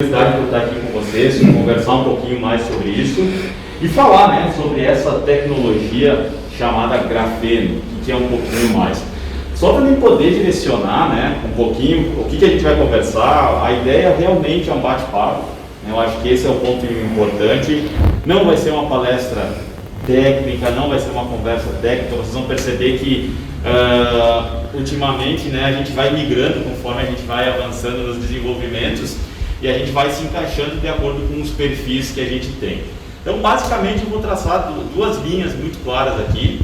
Por estar aqui com vocês, conversar um pouquinho mais sobre isso e falar, né, sobre essa tecnologia chamada grafeno, que é um pouquinho mais. Só para mim poder direcionar, né, um pouquinho o que a gente vai conversar. A ideia realmente é um bate-papo, né, eu acho que esse é o ponto importante. Não vai ser uma palestra técnica, não vai ser uma conversa técnica. Vocês vão perceber que ultimamente, né, a gente vai migrando conforme a gente vai avançando nos desenvolvimentos e a gente vai se encaixando de acordo com os perfis que a gente tem. Então, basicamente, eu vou traçar duas linhas muito claras aqui.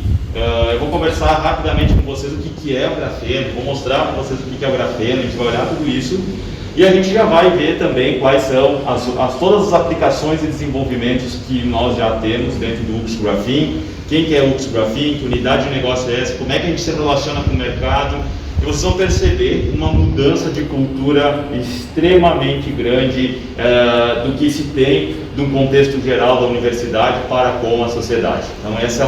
Eu vou conversar rapidamente com vocês o que é o grafeno, vou mostrar para vocês o que é o grafeno, a gente vai olhar tudo isso e a gente já vai ver também quais são todas as aplicações e desenvolvimentos que nós já temos dentro do UX Graphen, quem que é o UX Graphen, que unidade de negócio é essa, como é que a gente se relaciona com o mercado. E vocês vão perceber uma mudança de cultura extremamente grande do que se tem de um contexto geral da universidade para com a sociedade. Então esse é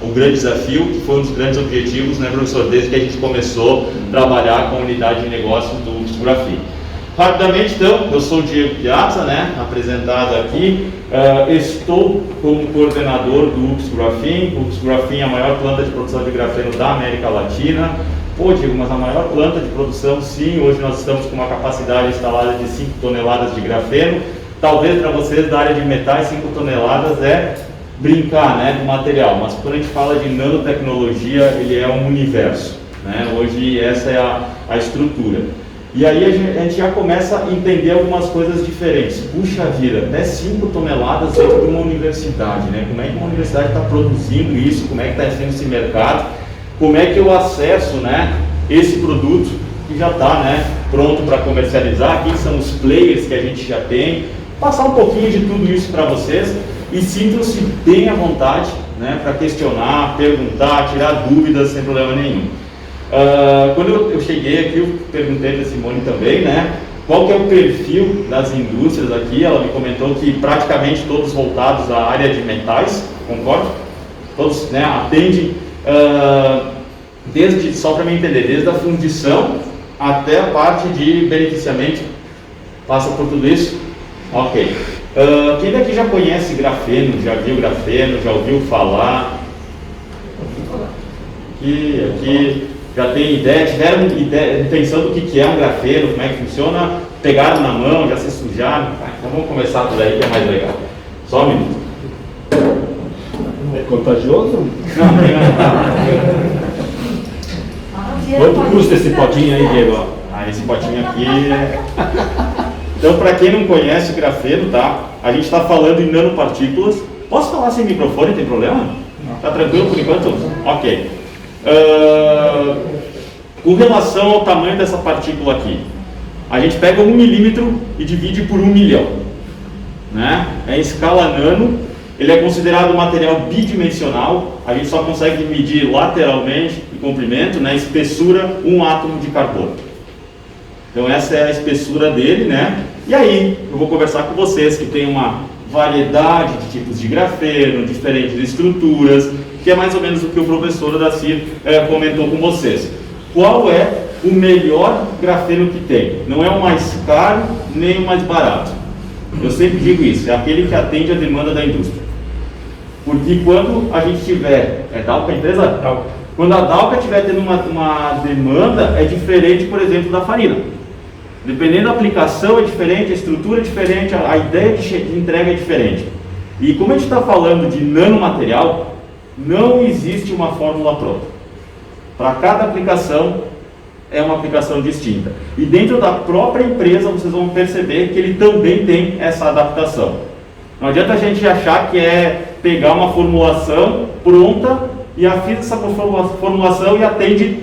o grande desafio, que foi um dos grandes objetivos, né, professor, desde que a gente começou a trabalhar com a unidade de negócio do UX Graphen. Rapidamente, então, eu sou o Diego Piazza, né, apresentado aqui, estou como coordenador do UX Graphen. O UX Graphen é a maior planta de produção de grafeno da América Latina. Pô, Diego, mas a maior planta de produção, sim, hoje nós estamos com uma capacidade instalada de 5 toneladas de grafeno. Talvez para vocês da área de metais 5 toneladas é brincar, né, do material, mas quando a gente fala de nanotecnologia, ele é um universo, né? Hoje essa é a estrutura. E aí a gente já começa a entender algumas coisas diferentes. Puxa vida, até 5 toneladas dentro de uma universidade, né? Como é que uma universidade está produzindo isso? Como é que está sendo esse mercado? Como é que eu acesso, né, esse produto que já está, né, pronto para comercializar? Quem são os players que a gente já tem? Passar um pouquinho de tudo isso para vocês e sintam-se bem à vontade, né, para questionar, perguntar, tirar dúvidas sem problema nenhum. Quando eu cheguei aqui, eu perguntei para a Simone também, né, qual que é o perfil das indústrias aqui. Ela me comentou que praticamente todos voltados à área de metais, concordo? Todos, né, atendem, só para me entender, desde a fundição até a parte de beneficiamento, passa por tudo isso? Ok. Quem daqui já conhece grafeno, já viu grafeno, já ouviu falar? Aqui já tem ideia, tiveram intenção do que é um grafeno, como é que funciona, pegaram na mão, já se sujaram? Então vamos começar por aí que é mais legal. Só um minuto. É contagioso? Não. Quanto custa esse potinho aí, Diego? Esse potinho aqui Então, para quem não conhece grafeno, tá? A gente está falando em nanopartículas. Posso falar sem microfone, tem problema? Tá tranquilo por enquanto? Ok. Com relação ao tamanho dessa partícula aqui, a gente pega 1 milímetro e divide por 1 milhão, né? É em escala nano. Ele é considerado um material bidimensional. A gente só consegue medir lateralmente o comprimento, né? Espessura, 1 átomo de carbono. Então essa é a espessura dele, né? E aí eu vou conversar com vocês que tem uma variedade de tipos de grafeno, diferentes estruturas, que é mais ou menos o que o professor Odacir comentou com vocês. Qual é o melhor grafeno que tem? Não é o mais caro, nem o mais barato. Eu sempre digo isso, é aquele que atende a demanda da indústria. Porque quando a gente tiver, Dalca a empresa? Dalca. Quando a Dalca estiver tendo uma demanda, é diferente, por exemplo, da farina. Dependendo da aplicação é diferente, a estrutura é diferente, a ideia de entrega é diferente. E como a gente está falando de nanomaterial, não existe uma fórmula pronta. Para cada aplicação é uma aplicação distinta. E dentro da própria empresa vocês vão perceber que ele também tem essa adaptação. Não adianta a gente achar que é pegar uma formulação pronta e afixa essa formulação e atende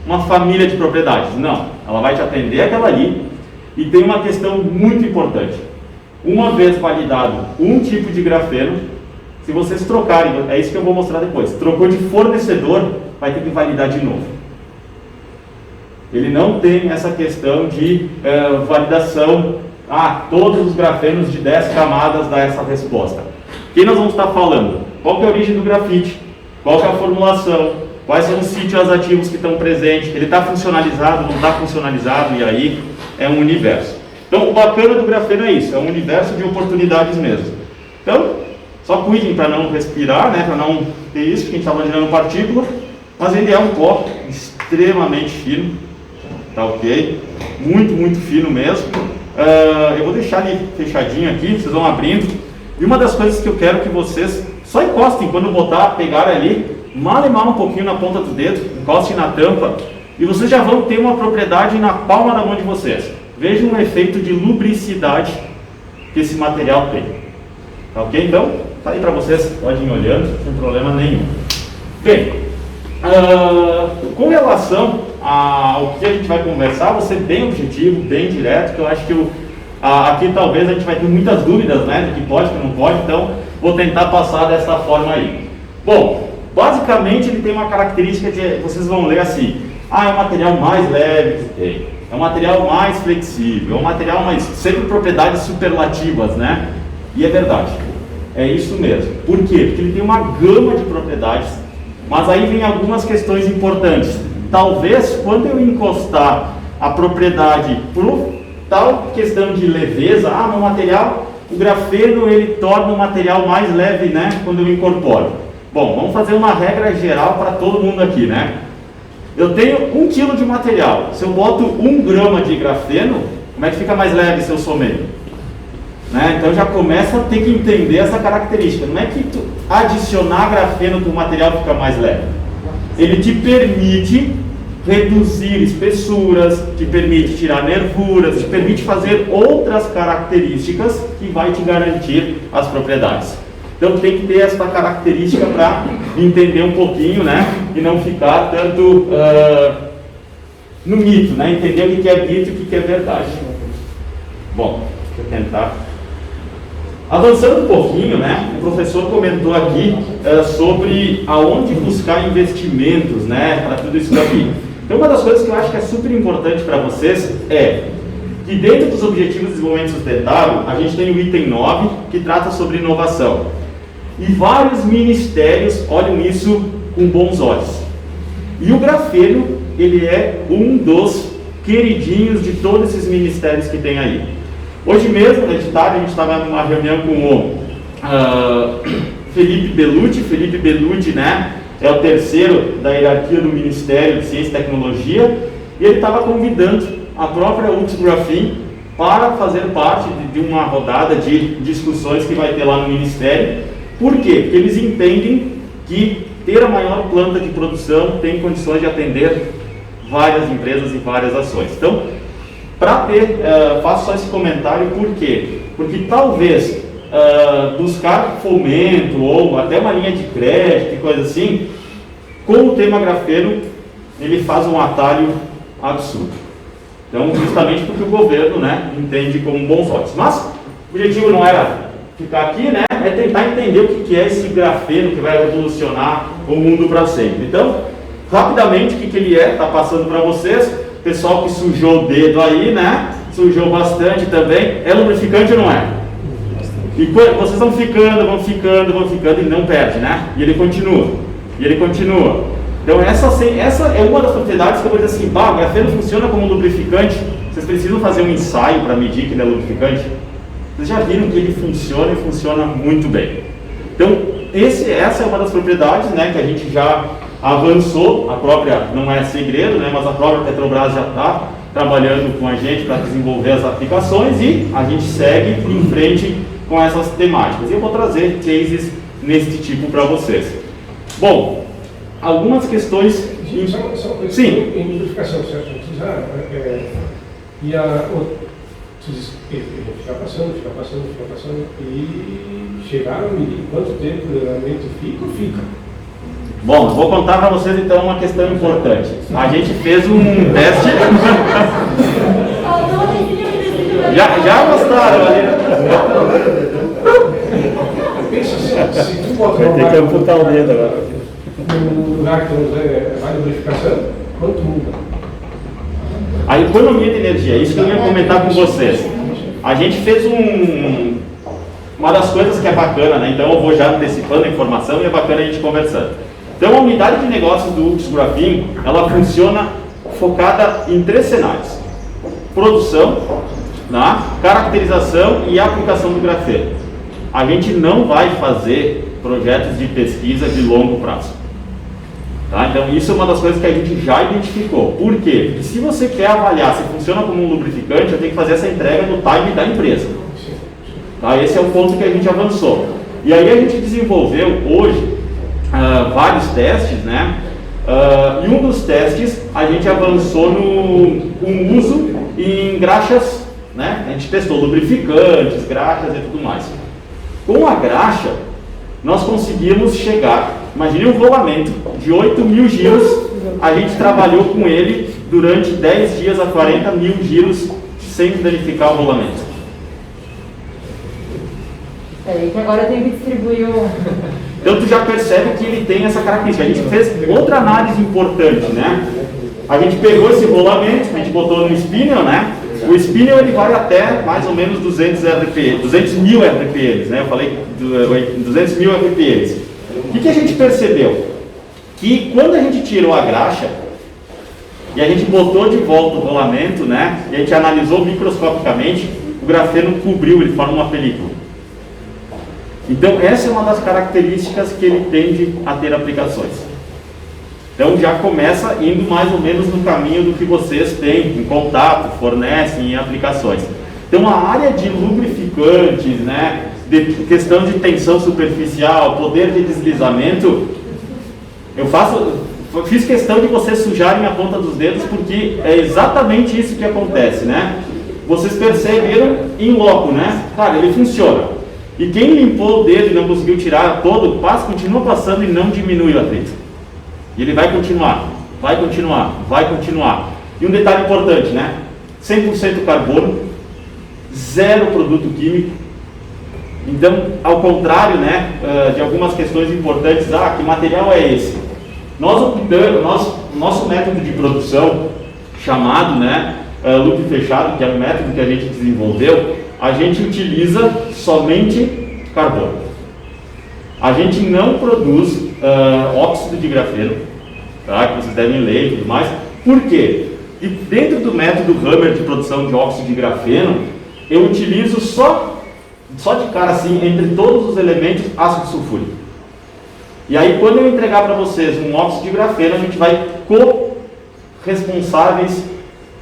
uma família de propriedades. Não, ela vai te atender aquela ali. E tem uma questão muito importante. Uma vez validado um tipo de grafeno, se vocês trocarem, é isso que eu vou mostrar depois, trocou de fornecedor, vai ter que validar de novo. Ele não tem essa questão de validação, todos os grafenos de 10 camadas dá essa resposta. Quem nós vamos estar falando? Qual que é a origem do grafite? Qual que é a formulação? Quais são os sítios ativos que estão presentes? Ele está funcionalizado, não está funcionalizado? E aí é um universo. Então, o bacana do grafeno é isso, é um universo de oportunidades mesmo. Então, só cuidem para não respirar, né, para não ter isso, porque a gente está imaginando partícula, mas ele é um pó extremamente fino, tá ok? Muito, muito fino mesmo. Eu vou deixar ele fechadinho aqui, vocês vão abrindo. E uma das coisas que eu quero que vocês só encostem quando botar, pegar ali, malemar um pouquinho na ponta do dedo, encostem na tampa, e vocês já vão ter uma propriedade na palma da mão de vocês. Vejam o efeito de lubricidade que esse material tem. Tá ok? Então, tá aí para vocês, podem ir olhando, sem problema nenhum. Bem, com relação ao que a gente vai conversar, vou ser bem objetivo, bem direto, que eu acho que aqui talvez a gente vai ter muitas dúvidas, né, do que pode, do que não pode, então vou tentar passar dessa forma aí. Bom, basicamente ele tem uma característica que vocês vão ler assim: é o material mais leve que tem, é o material mais flexível, é o material mais... sempre propriedades superlativas, né? E é verdade, é isso mesmo. Por quê? Porque ele tem uma gama de propriedades, mas aí vem algumas questões importantes. Talvez quando eu encostar a propriedade por tal questão de leveza, no material, o grafeno ele torna o material mais leve, né, quando eu incorporo. Bom, vamos fazer uma regra geral para todo mundo aqui, né? Eu tenho 1 kg de material, se eu boto 1 grama de grafeno, como é que fica mais leve se eu someio? Né? Então já começa a ter que entender essa característica. Não é que tu adicionar grafeno para o material fica mais leve. Ele te permite reduzir espessuras, te permite tirar nervuras, te permite fazer outras características que vai te garantir as propriedades. Então tem que ter essa característica para entender um pouquinho, né? E não ficar tanto no mito, né? Entender o que é mito e o que é verdade. Bom, deixa eu tentar. Avançando um pouquinho, né? O professor comentou aqui sobre aonde buscar investimentos, né? Para tudo isso daqui. Então uma das coisas que eu acho que é super importante para vocês é que dentro dos Objetivos de Desenvolvimento Sustentável, a gente tem o item 9, que trata sobre inovação. E vários ministérios olham isso com bons olhos. E o grafeno, ele é um dos queridinhos de todos esses ministérios que tem aí. Hoje mesmo, de tarde, a gente estava numa reunião com o Felipe Bellucci. Felipe Bellucci, né, é o terceiro da hierarquia do Ministério de Ciência e Tecnologia. E ele estava convidando a própria UX Graphen para fazer parte de uma rodada de discussões que vai ter lá no Ministério. Por quê? Porque eles entendem que ter a maior planta de produção tem condições de atender várias empresas e várias ações. Então, para ter, faço só esse comentário, por quê? Porque talvez buscar fomento ou até uma linha de crédito e coisa assim, com o tema grafeno, ele faz um atalho absurdo. Então, justamente porque o governo, né, entende como bons olhos. Mas o objetivo não era ficar aqui, né, é tentar entender o que é esse grafeno que vai revolucionar o mundo para sempre. Então, rapidamente, o que ele é, está passando para vocês. Pessoal que sujou o dedo aí, né, sujou bastante também. É lubrificante ou não é? E vocês vão ficando e não perde, né? E ele continua. Então essa é uma das propriedades que eu vou dizer assim: o grafeno funciona como lubrificante. Vocês precisam fazer um ensaio para medir que ele é lubrificante. Vocês já viram que ele funciona e funciona muito bem. Então essa é uma das propriedades, né, que a gente já avançou. A própria, não é segredo, né, mas a própria Petrobras já está trabalhando com a gente para desenvolver as aplicações e a gente segue em frente com essas temáticas. E eu vou trazer cases nesse tipo para vocês. Bom, algumas questões... Sim. Em lubrificação, certo? Ficar passando e chegaram a medir quanto tempo realmente fica. Bom, vou contar para vocês então uma questão importante. A gente fez um teste... já mostraram ali. Se tu botar vai ter que amputar o dedo agora. No lugar que vai lubrificação, quanto muda? A economia de energia, isso que eu ia comentar com vocês. A gente fez uma das coisas que é bacana, né? Então eu vou já antecipando a informação e é bacana a gente conversando. Então a unidade de negócios do UX Graphen, ela funciona focada em 3 cenários: produção, na caracterização e aplicação do grafeno. A gente não vai fazer projetos de pesquisa de longo prazo. Tá? Então isso é uma das coisas que a gente já identificou. Por quê? Porque se você quer avaliar se funciona como um lubrificante, eu tenho que fazer essa entrega no time da empresa. Tá? Esse é o ponto que a gente avançou. E aí a gente desenvolveu hoje vários testes, né? E um dos testes a gente avançou com uso em graxas, né? A gente testou lubrificantes, graxas e tudo mais. Com a graxa, nós conseguimos chegar, imagine um rolamento de 8.000 giros, a gente trabalhou com ele durante 10 dias a 40.000 giros sem danificar o rolamento. É que agora eu tenho que distribuir o... Então tu já percebe que ele tem essa característica. A gente fez outra análise importante, né? A gente pegou esse rolamento, a gente botou no spinel, né? O spinel ele vai até mais ou menos 200 mil RPMs, né? Eu falei 200 mil RPMs. O que a gente percebeu? Que quando a gente tirou a graxa e a gente botou de volta o rolamento, né? E a gente analisou microscopicamente, o grafeno cobriu, ele forma uma película. Então essa é uma das características que ele tende a ter aplicações. Então já começa indo mais ou menos no caminho do que vocês têm em contato, fornecem em aplicações. Então a área de lubrificantes, né, de questão de tensão superficial, poder de deslizamento, eu fiz questão de vocês sujarem a ponta dos dedos porque é exatamente isso que acontece, né? Vocês perceberam em loco, né? Cara, ele funciona. E quem limpou o dedo e não conseguiu tirar todo, continua passando e não diminui o atrito. E ele vai continuar, vai continuar, vai continuar. E um detalhe importante, né? 100% carbono, zero produto químico. Então, ao contrário, né, de algumas questões importantes, que material é esse? Nosso método de produção, chamado, né, loop fechado, que é o método que a gente desenvolveu, a gente utiliza somente carbono. A gente não produz óxido de grafeno, tá? Que vocês devem ler e tudo mais. Por quê? E dentro do método Hammer de produção de óxido de grafeno, eu utilizo só de cara assim, entre todos os elementos, ácido sulfúrico. E aí quando eu entregar para vocês um óxido de grafeno, a gente vai co-responsáveis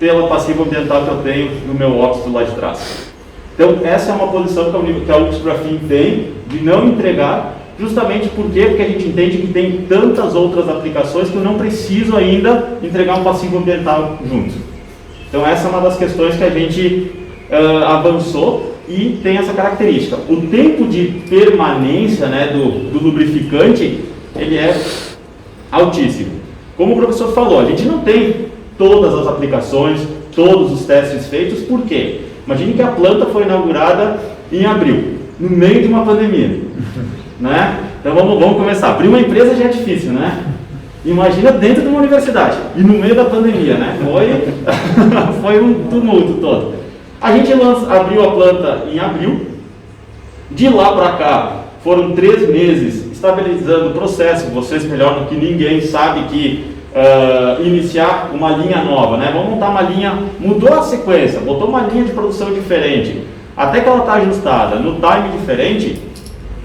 pela passiva ambiental que eu tenho no meu óxido lá de trás. Então essa é uma posição que a UFSC Grafene tem, de não entregar, justamente porque a gente entende que tem tantas outras aplicações que eu não preciso ainda entregar um passivo ambiental junto. Então essa é uma das questões que a gente avançou e tem essa característica. O tempo de permanência, né, do lubrificante, ele é altíssimo. Como o professor falou, a gente não tem todas as aplicações, todos os testes feitos, por quê? Imagine que a planta foi inaugurada em abril, no meio de uma pandemia, né? Então vamos começar. Abrir uma empresa já é difícil, né? Imagina dentro de uma universidade e no meio da pandemia, né? Foi um tumulto todo. A gente abriu a planta em abril, de lá para cá foram 3 meses estabilizando o processo. Vocês melhor do que ninguém sabe que iniciar uma linha nova, né? Vamos montar uma linha, mudou a sequência, botou uma linha de produção diferente, até que ela está ajustada no time diferente,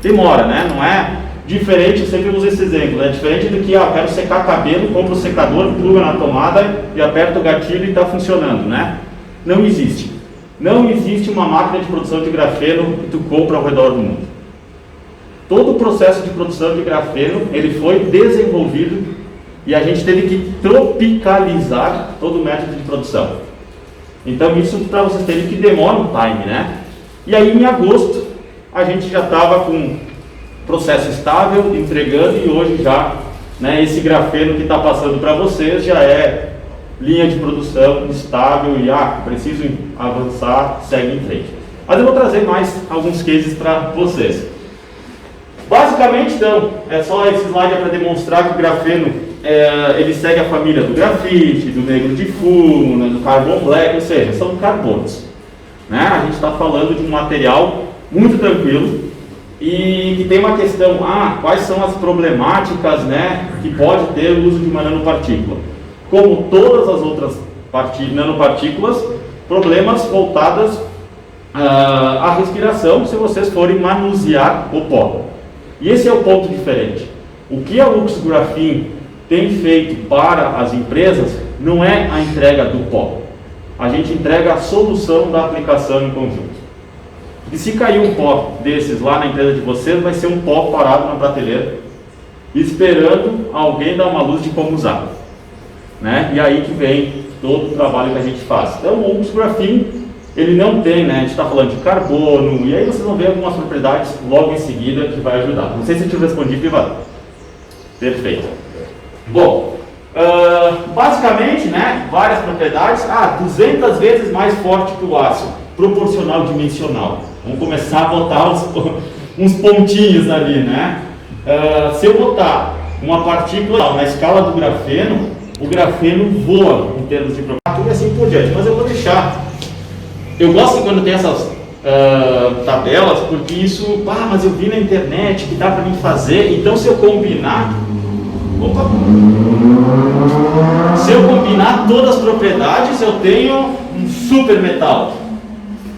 demora, né? Não é diferente, eu sempre uso esse exemplo, é diferente do que, eu quero secar cabelo, compro o secador, pluga na tomada e aperto o gatilho e está funcionando, né? Não existe. Não existe uma máquina de produção de grafeno que tu compra ao redor do mundo. Todo o processo de produção de grafeno, ele foi desenvolvido e a gente teve que tropicalizar todo o método de produção. Então isso para vocês terem que demora um time, né? E aí em agosto a gente já estava com processo estável, entregando, e hoje já, né, esse grafeno que está passando para vocês já é linha de produção estável e preciso avançar, segue em frente. Mas eu vou trazer mais alguns cases para vocês. Basicamente, então, é só esse slide para demonstrar que o grafeno ele segue a família do grafite, do negro de fumo, né, do carbon black, ou seja, são carbonos. Né? A gente está falando de um material muito tranquilo e que tem uma questão, quais são as problemáticas, né, que pode ter o uso de uma nanopartícula. Como todas as outras nanopartículas, problemas voltados a respiração se vocês forem manusear o pó. E esse é o ponto diferente. O que a Lux Graphene tem feito para as empresas não é a entrega do pó. A gente entrega a solução da aplicação em conjunto. E se cair um pó desses lá na empresa de vocês, vai ser um pó parado na prateleira, esperando alguém dar uma luz de como usar. Né? E aí que vem todo o trabalho que a gente faz. Então o Lux Graphene, ele não tem, né? A gente está falando de carbono, e aí vocês vão ver algumas propriedades logo em seguida que vai ajudar. Não sei se eu te respondi, privado. Perfeito. Bom, basicamente, né, várias propriedades. 200 vezes mais forte que o aço, proporcional dimensional. Vamos começar a botar uns pontinhos ali, né? Se eu botar uma partícula na escala do grafeno, o grafeno voa em termos de propriedade e assim por diante. Mas eu vou deixar. Eu gosto quando tem essas tabelas, porque isso, mas eu vi na internet que dá para mim fazer. Então, se eu combinar, se eu combinar todas as propriedades, eu tenho um super metal.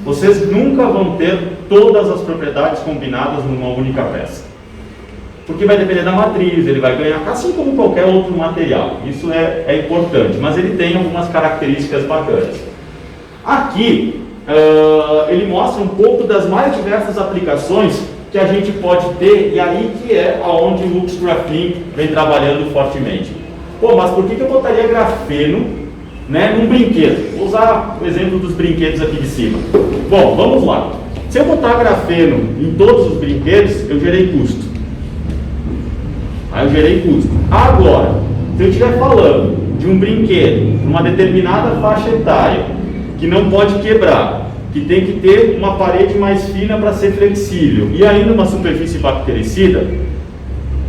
Vocês nunca vão ter todas as propriedades combinadas numa única peça, porque vai depender da matriz, ele vai ganhar, assim como qualquer outro material. Isso é importante, mas ele tem algumas características bacanas. Aqui, ele mostra um pouco das mais diversas aplicações que a gente pode ter, e aí que é onde o Lux Graphene vem trabalhando fortemente. Mas por que eu botaria grafeno, né, num brinquedo? Vou usar o exemplo dos brinquedos aqui de cima. Bom, vamos lá. Se eu botar grafeno em todos os brinquedos, eu gerei custo. Aí eu gerei custo. Agora, se eu estiver falando de um brinquedo, numa determinada faixa etária, que não pode quebrar, que tem que ter uma parede mais fina para ser flexível, e ainda uma superfície bactericida,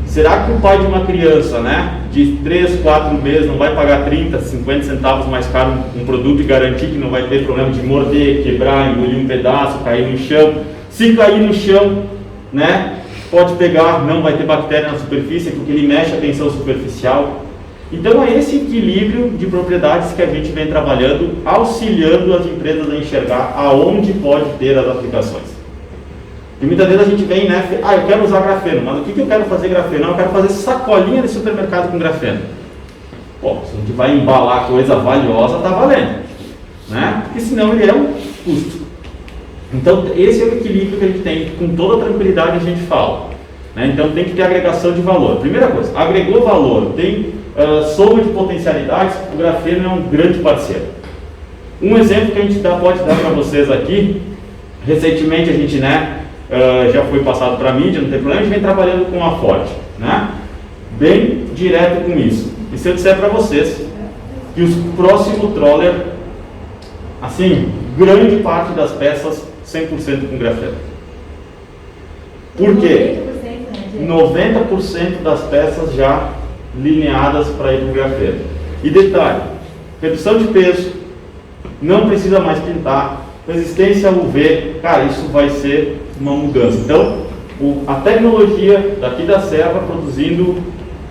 será que o pai de uma criança, né, de 3, 4 meses não vai pagar 30, 50 centavos mais caro um produto e garantir que não vai ter problema de morder, quebrar, engolir um pedaço, cair no chão? Se cair no chão, né, pode pegar, não vai ter bactéria na superfície, porque ele mexe a tensão superficial. Então é esse equilíbrio de propriedades que a gente vem trabalhando, auxiliando as empresas a enxergar aonde pode ter as aplicações. E muitas vezes a gente vem, né, eu quero usar grafeno, mas o que eu quero fazer grafeno? Eu quero fazer sacolinha de supermercado com grafeno. Se a gente vai embalar coisa valiosa, tá valendo, né? Porque senão ele é um custo. Então esse é o equilíbrio que a gente tem, com toda tranquilidade a gente fala, né? Então tem que ter agregação de valor. Primeira coisa, agregou valor, tem soma de potencialidades, o grafeno é um grande parceiro. Um exemplo que a gente pode dar para vocês aqui, recentemente a gente, né, já foi passado para a mídia, não tem problema, a gente vem trabalhando com a Ford, né, bem direto com isso. E se eu disser para vocês que o próximo troller, assim, grande parte das peças 100% com grafeno. Por quê? 90% das peças já lineadas para ir para o grafeno. E detalhe, redução de peso, não precisa mais pintar, resistência a UV, cara, isso vai ser uma mudança. Então, a tecnologia daqui da Serra produzindo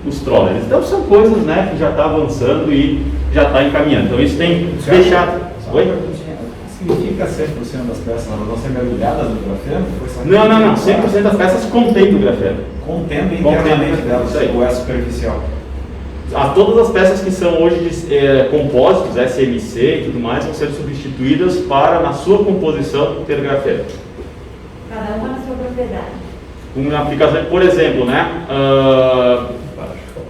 os trollers. Então, são coisas, né, que já está avançando e já está encaminhando. Então, isso tem deixado... Oi? Significa 100% das peças vão ser mergulhadas no grafeno? Não. 100% das peças contém o grafeno. Contendo internamente delas, ou é superficial? Todas as peças que são hoje de compósitos, SMC e tudo mais, vão ser substituídas para, na sua composição, ter grafeno. Cada uma na sua propriedade. Uma aplicação, por exemplo, né,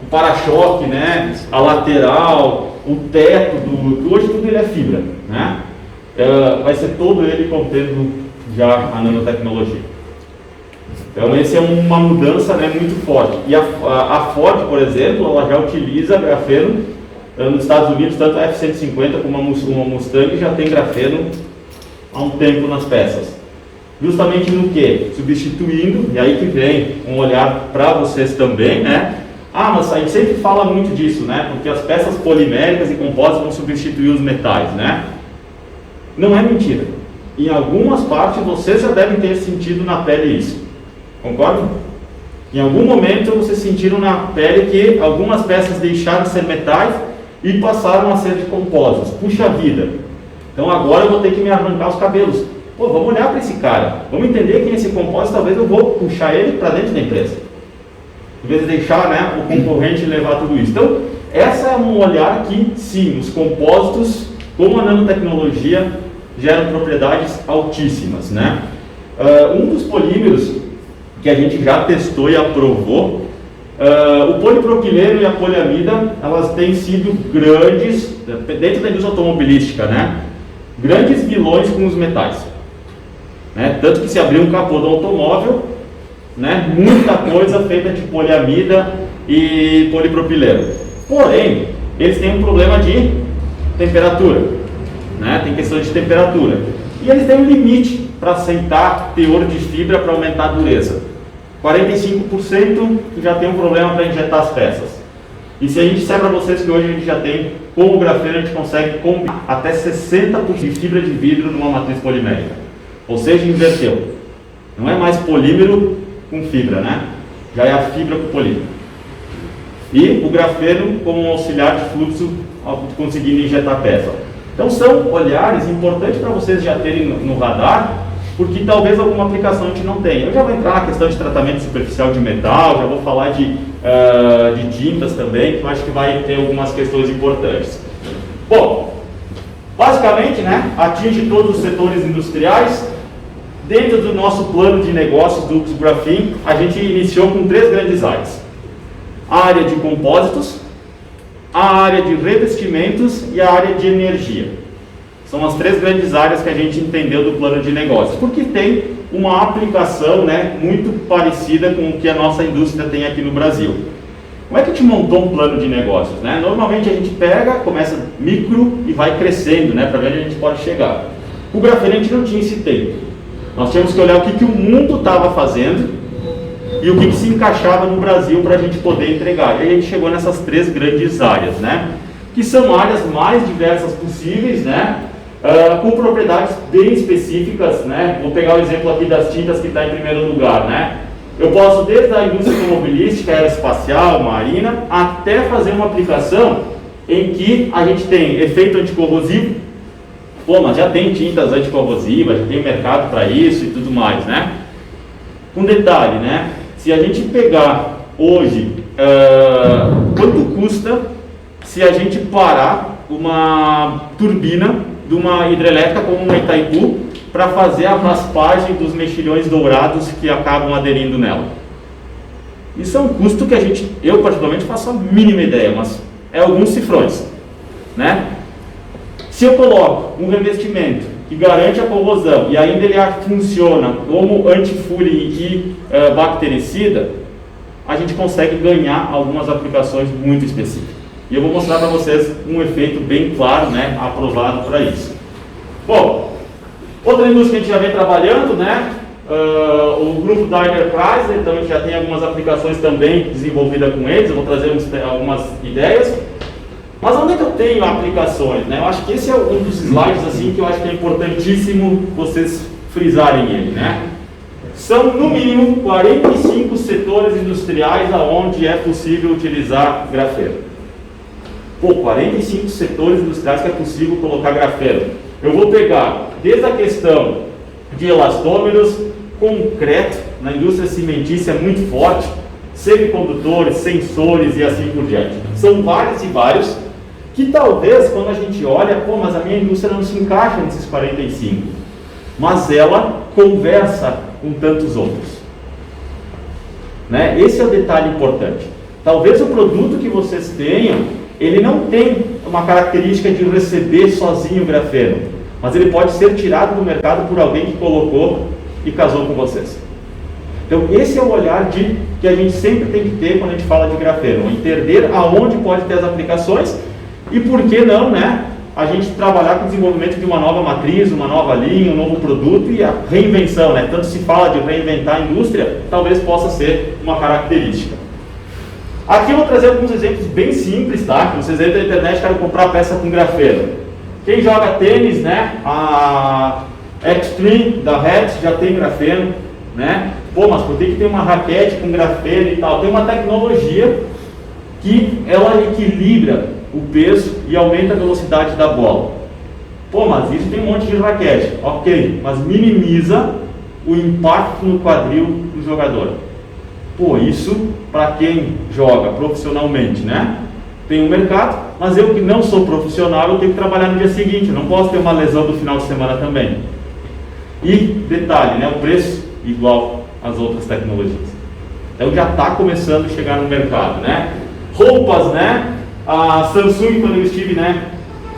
o para-choque, né, a lateral, o teto, hoje tudo ele é fibra, né? Vai ser todo ele contendo já a nanotecnologia. Então essa é uma mudança, né, muito forte. E a Ford, por exemplo, ela já utiliza grafeno nos Estados Unidos, tanto a F-150 como uma Mustang já tem grafeno há um tempo nas peças. Justamente no que? Substituindo, e aí que vem um olhar para vocês também, né? Mas a gente sempre fala muito disso, né? Porque as peças poliméricas e compósitas vão substituir os metais, né? Não é mentira. Em algumas partes vocês já devem ter sentido na pele isso. Concordam? Em algum momento vocês sentiram na pele que algumas peças deixaram de ser metais e passaram a ser de compósitos. Puxa vida! Então agora eu vou ter que me arrancar os cabelos. Pô, vamos olhar para esse cara, vamos entender quem é esse compósito, talvez eu vou puxar ele para dentro da empresa, em vez de deixar, né, o concorrente levar tudo isso. Então, essa é um olhar que, sim, os compósitos, como a nanotecnologia, geram propriedades altíssimas, né? Um dos polímeros que a gente já testou e aprovou, o polipropileno e a poliamida, elas têm sido grandes, dentro da indústria automobilística, né? Grandes vilões com os metais. Né? Tanto que se abrir um capô do automóvel, né, muita coisa feita de poliamida e polipropileno. Porém, eles têm um problema de temperatura, né? Tem questão de temperatura. E eles têm um limite para aceitar teor de fibra para aumentar a dureza. 45% já tem um problema para injetar as peças. E se a gente disser para vocês que hoje a gente já tem, com o grafeno, a gente consegue combinar até 60% de fibra de vidro numa matriz polimérica. Ou seja, inverteu. Não é mais polímero com fibra, né? Já é a fibra com polímero. E o grafeno como um auxiliar de fluxo, conseguindo injetar peça. Então são olhares importantes para vocês já terem no radar, porque talvez alguma aplicação a gente não tenha. Eu já vou entrar na questão de tratamento superficial de metal, já vou falar de tintas também, que eu acho que vai ter algumas questões importantes. Bom, basicamente, né, atinge todos os setores industriais. Dentro do nosso plano de negócios do Graphin, a gente iniciou com 3 grandes áreas. A área de compósitos, a área de revestimentos e a área de energia. São as 3 grandes áreas que a gente entendeu do plano de negócios, porque tem uma aplicação, né, muito parecida com o que a nossa indústria tem aqui no Brasil. Como é que a gente montou um plano de negócios? Né? Normalmente a gente pega, começa micro e vai crescendo, né, para ver onde a gente pode chegar. O grafeno a gente não tinha esse tempo. Nós tínhamos que olhar o que o mundo estava fazendo e o que se encaixava no Brasil para a gente poder entregar. E aí a gente chegou nessas 3 grandes áreas, né? Que são áreas mais diversas possíveis, né? Com propriedades bem específicas, né? Vou pegar o exemplo aqui das tintas que está em primeiro lugar, né? Eu posso, desde a indústria automobilística, aeroespacial, marina, até fazer uma aplicação em que a gente tem efeito anticorrosivo. Pô, mas já tem tintas anticorrosivas, já tem mercado para isso e tudo mais, né? Um detalhe, né? Se a gente pegar hoje, quanto custa se a gente parar uma turbina de uma hidrelétrica como uma Itaipu para fazer a raspagem dos mexilhões dourados que acabam aderindo nela? Isso é um custo que eu particularmente faço a mínima ideia, mas é alguns cifrões, né? Se eu coloco um revestimento que garante a corrosão e ainda ele funciona como antifúria e bactericida, a gente consegue ganhar algumas aplicações muito específicas. E eu vou mostrar para vocês um efeito bem claro, né, aprovado para isso. Bom, outra indústria que a gente já vem trabalhando, né, o grupo Daimler Chrysler, então a gente já tem algumas aplicações também desenvolvidas com eles, eu vou trazer algumas ideias. Mas onde é que eu tenho aplicações, né? Eu acho que esse é um dos slides assim, que eu acho que é importantíssimo vocês frisarem ele, né? São, no mínimo, 45 setores industriais onde é possível utilizar grafeno. Pô, 45 setores industriais que é possível colocar grafeno. Eu vou pegar desde a questão de elastômeros, concreto, na indústria cimentícia é muito forte, semicondutores, sensores e assim por diante. São vários e vários que talvez quando a gente olha, pô, mas a minha indústria não se encaixa nesses 45, mas ela conversa com tantos outros, né? Esse é o detalhe importante. Talvez o produto que vocês tenham, ele não tem uma característica de receber sozinho o grafeno, mas ele pode ser tirado do mercado por alguém que colocou e casou com vocês. Então esse é o olhar que a gente sempre tem que ter quando a gente fala de grafeno, entender aonde pode ter as aplicações e por que não, né, a gente trabalhar com o desenvolvimento de uma nova matriz, uma nova linha, um novo produto e a reinvenção, né? Tanto se fala de reinventar a indústria, talvez possa ser uma característica. Aqui eu vou trazer alguns exemplos bem simples, tá? Que vocês entram na internet e querem comprar peça com grafeno. Quem joga tênis, né? A Extreme da Hertz já tem grafeno, né? Pô, mas por que tem uma raquete com grafeno e tal? Tem uma tecnologia que ela equilibra o peso e aumenta a velocidade da bola. Pô, mas isso tem um monte de raquete. Ok, mas minimiza o impacto no quadril do jogador. Pô, isso para quem joga profissionalmente, né? Tem um mercado, mas eu que não sou profissional, eu tenho que trabalhar no dia seguinte, eu não posso ter uma lesão do final de semana também. E, detalhe, né? O preço igual às outras tecnologias. Então já está começando a chegar no mercado, né? Roupas, né? A Samsung, quando eu estive, né,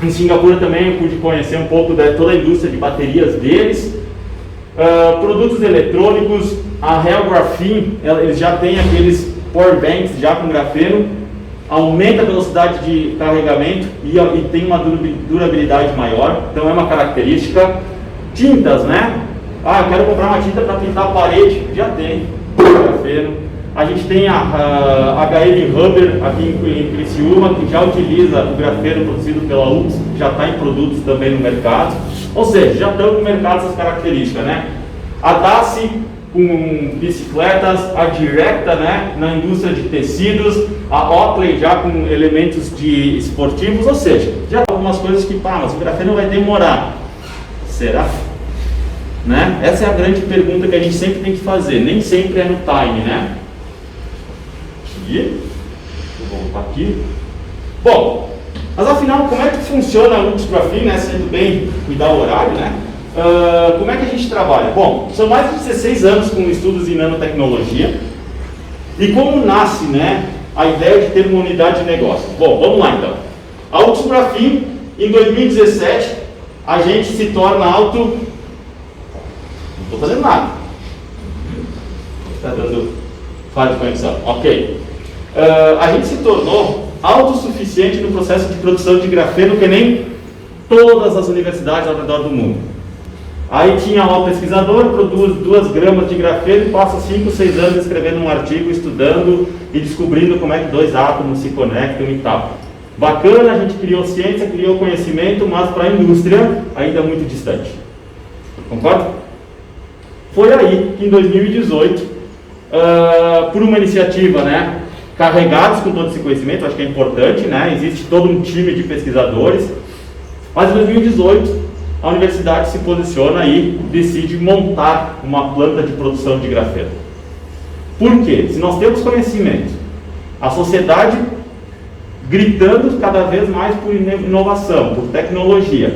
em Singapura também, eu pude conhecer um pouco de toda a indústria de baterias deles. Produtos eletrônicos, a Real Graphene, eles já têm aqueles power banks já com grafeno, aumenta a velocidade de carregamento e tem uma durabilidade maior, então é uma característica. Tintas, né? Ah, eu quero comprar uma tinta para pintar a parede, já tem grafeno. A gente tem a HM Rubber aqui em Criciúma, que já utiliza o grafeno produzido pela UX, já está em produtos também no mercado. Ou seja, já estão no mercado essas características, né? A Daci com bicicletas, a Directa, né, na indústria de tecidos, a Oakley já com elementos de esportivos, ou seja, já algumas coisas que, mas o grafeno vai demorar. Será? Né? Essa é a grande pergunta que a gente sempre tem que fazer, nem sempre é no time, né? Vou voltar aqui. Bom, mas afinal, como é que funciona o UX Graphene, né? Sendo bem cuidar o horário, né? Como é que a gente trabalha? Bom, são mais de 16 anos com estudos em nanotecnologia. E como nasce, né, a ideia de ter uma unidade de negócio? Bom, vamos lá então. A UX Graphene, em 2017, a gente se torna Não estou fazendo nada. Está dando falha de conexão. Ok. A gente se tornou autossuficiente no processo de produção de grafeno, que nem todas as universidades ao redor do mundo. Aí tinha lá o pesquisador, produz 2 gramas de grafeno e passa 5, 6 anos escrevendo um artigo, estudando e descobrindo como é que 2 átomos se conectam e tal. Bacana, a gente criou ciência, criou conhecimento, mas para a indústria ainda muito distante. Concorda? Foi aí que em 2018, por uma iniciativa, né, carregados com todo esse conhecimento, acho que é importante, né, existe todo um time de pesquisadores, mas em 2018 a universidade se posiciona e decide montar uma planta de produção de grafeno. Por quê? Se nós temos conhecimento, a sociedade gritando cada vez mais por inovação, por tecnologia,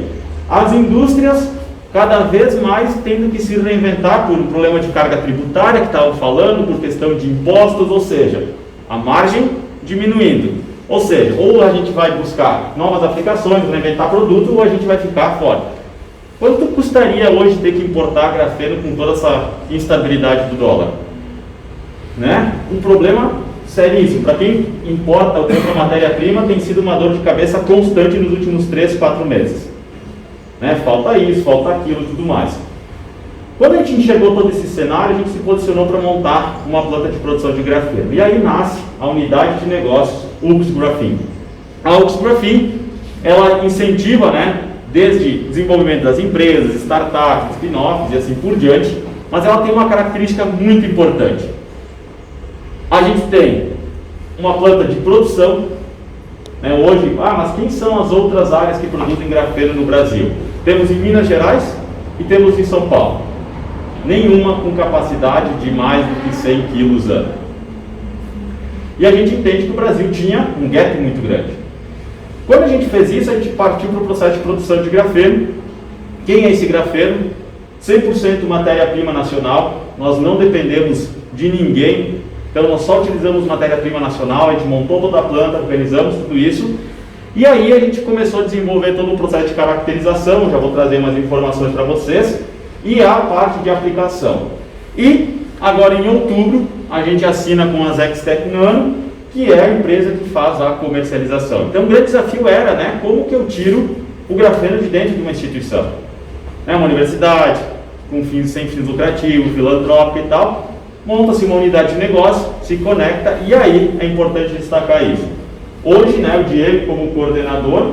as indústrias cada vez mais tendo que se reinventar por um problema de carga tributária que estavam falando, por questão de impostos, ou seja, a margem diminuindo. Ou seja, ou a gente vai buscar novas aplicações, reinventar produto, ou a gente vai ficar fora. Quanto custaria hoje ter que importar grafeno com toda essa instabilidade do dólar? Né? Um problema seríssimo. Para quem importa ou compra matéria-prima, tem sido uma dor de cabeça constante nos últimos 3, 4 meses. Né? Falta isso, falta aquilo e tudo mais. Quando a gente enxergou todo esse cenário, a gente se posicionou para montar uma planta de produção de grafeno. E aí nasce a unidade de negócios UX Graphene. A UX Graphene, ela incentiva, né, desde desenvolvimento das empresas, startups, spin-offs e assim por diante, mas ela tem uma característica muito importante. A gente tem uma planta de produção, né, hoje, mas quem são as outras áreas que produzem grafeno no Brasil? Temos em Minas Gerais e temos em São Paulo. Nenhuma com capacidade de mais do que 100 quilos ano. E a gente entende que o Brasil tinha um gap muito grande. Quando a gente fez isso, a gente partiu para o processo de produção de grafeno. Quem é esse grafeno? 100% matéria-prima nacional, nós não dependemos de ninguém, então nós só utilizamos matéria-prima nacional, a gente montou toda a planta, organizamos tudo isso, e aí a gente começou a desenvolver todo o processo de caracterização, já vou trazer mais informações para vocês, e a parte de aplicação. E agora em outubro, a gente assina com a Zextec Nano, que é a empresa que faz a comercialização. Então o grande desafio era, né, como que eu tiro o grafeno de dentro de uma instituição? Uma universidade, com fins sem fins lucrativos, filantrópico e tal, monta-se uma unidade de negócio, se conecta, e aí é importante destacar isso. Hoje, né, o Diego como coordenador,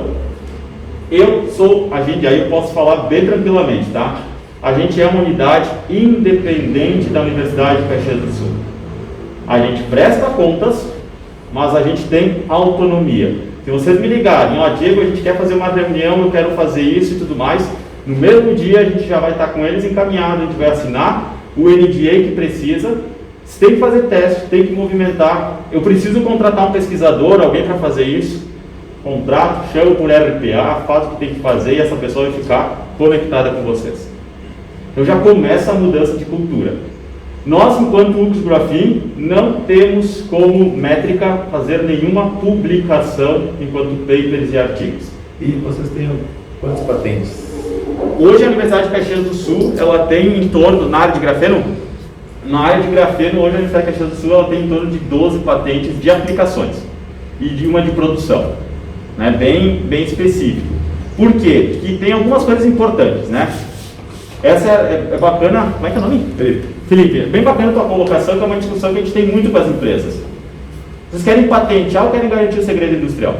aí eu posso falar bem tranquilamente, tá? A gente é uma unidade independente da Universidade de Caxias do Sul. A gente presta contas, mas a gente tem autonomia. Se vocês me ligarem, ó, Diego, a gente quer fazer uma reunião, eu quero fazer isso e tudo mais, no mesmo dia a gente já vai estar com eles encaminhado, a gente vai assinar o NDA que precisa. Você tem que fazer teste, tem que movimentar. Eu preciso contratar um pesquisador, alguém para fazer isso. Contrato, chamo por RPA, faz o que tem que fazer e essa pessoa vai ficar conectada com vocês. Então já começa a mudança de cultura. Nós, enquanto UX Graphin, não temos como métrica fazer nenhuma publicação enquanto papers e artigos. E vocês têm quantas patentes? Hoje a Universidade de Caxias do Sul, ela tem em torno, na área de grafeno, hoje a Universidade de Caxias do Sul ela tem em torno de 12 patentes de aplicações e de uma de produção, né? Bem específico. Por quê? Porque tem algumas coisas importantes, né? Essa é bacana, como é que é o nome? Felipe, é bem bacana a tua colocação, que é uma discussão que a gente tem muito com as empresas. Vocês querem patentear ou querem garantir o segredo industrial?